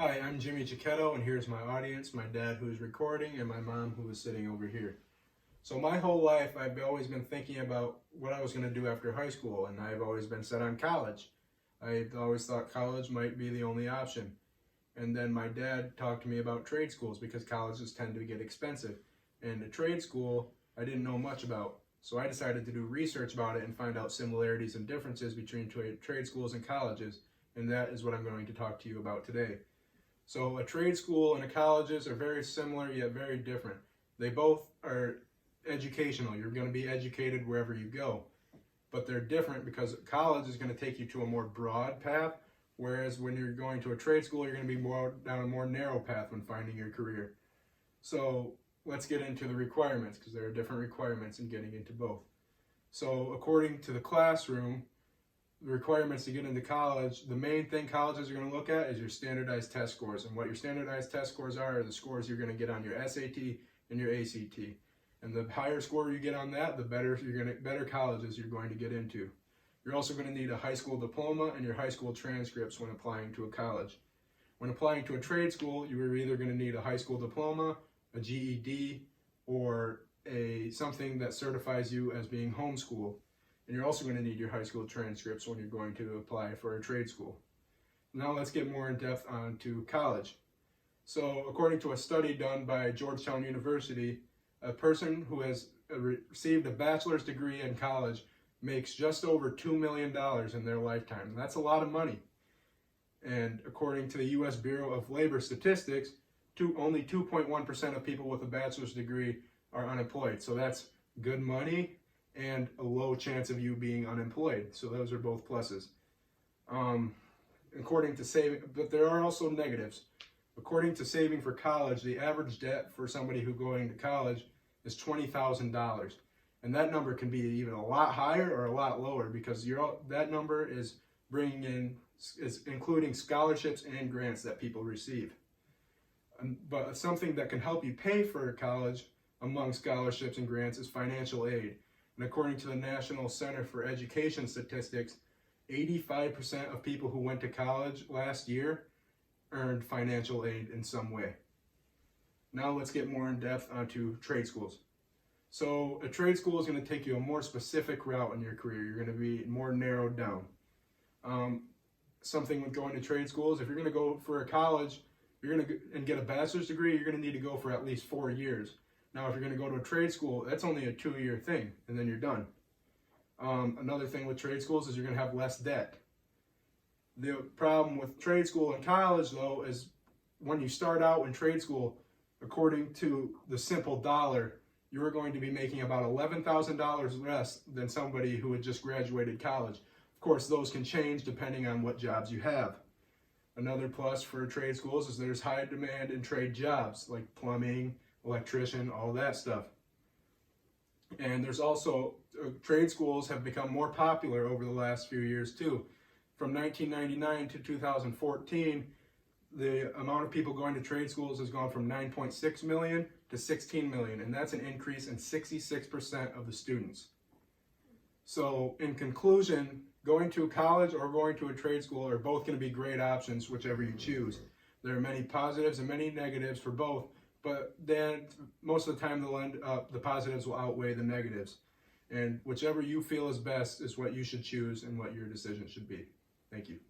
Hi, I'm Jimmy Giacchetto, and here's my audience, my dad who's recording, and my mom who is sitting over here. So my whole life, I've always been thinking about what I was going to do after high school, and I've always been set on college. I always thought college might be the only option. And then my dad talked to me about trade schools because colleges tend to get expensive. And a trade school, I didn't know much about. So I decided to do research about it and find out similarities and differences between trade schools and colleges. And that is what I'm going to talk to you about today. So a trade school and a colleges are very similar yet very different. They both are educational. You're going to be educated wherever you go. But they're different because college is going to take you to a more broad path, whereas when you're going to a trade school, you're going to be more down a more narrow path when finding your career. So let's get into the requirements, because there are different requirements in getting into both. So according to the classroom, the requirements to get into college, the main thing colleges are going to look at is your standardized test scores. And what your standardized test scores are the scores you're going to get on your SAT and your ACT. And the higher score you get on that, the better colleges you're going to get into. You're also going to need a high school diploma and your high school transcripts when applying to a college. When applying to a trade school, you are either going to need a high school diploma, a GED, or something that certifies you as being homeschooled. And you're also going to need your high school transcripts when you're going to apply for a trade school. Now let's get more in depth onto college. So according to a study done by Georgetown University, a person who has received a bachelor's degree in college makes just over $2 million in their lifetime. That's a lot of money. And according to the U.S. Bureau of Labor Statistics, only 2.1% of people with a bachelor's degree are unemployed. So that's good money and a low chance of you being unemployed. So those are both pluses. According to saving, but there are also negatives. According to Saving for College, the average debt for somebody who going to college is $20,000. And that number can be even a lot higher or a lot lower because that number is including scholarships and grants that people receive. But something that can help you pay for college among scholarships and grants is financial aid. And according to the National Center for Education Statistics, 85% of people who went to college last year earned financial aid in some way. Now let's get more in depth onto trade schools. So a trade school is going to take you a more specific route in your career. You're going to be more narrowed down. Something with going to trade schools, if you're going to go for a college, and get a bachelor's degree, you're going to need to go for at least 4 years. Now, if you're going to go to a trade school, that's only a 2-year thing, and then you're done. Another thing with trade schools is you're going to have less debt. The problem with trade school and college, though, is when you start out in trade school, according to the simple dollar, you're going to be making about $11,000 less than somebody who had just graduated college. Of course, those can change depending on what jobs you have. Another plus for trade schools is there's high demand in trade jobs like plumbing, electrician, all that stuff. And there's also, trade schools have become more popular over the last few years too. From 1999 to 2014, the amount of people going to trade schools has gone from 9.6 million to 16 million, and that's an increase in 66% of the students. So in conclusion, going to college or going to a trade school are both going to be great options, whichever you choose. There are many positives and many negatives for both, but then most of the time the positives will outweigh the negatives. And whichever you feel is best is what you should choose and what your decision should be. Thank you.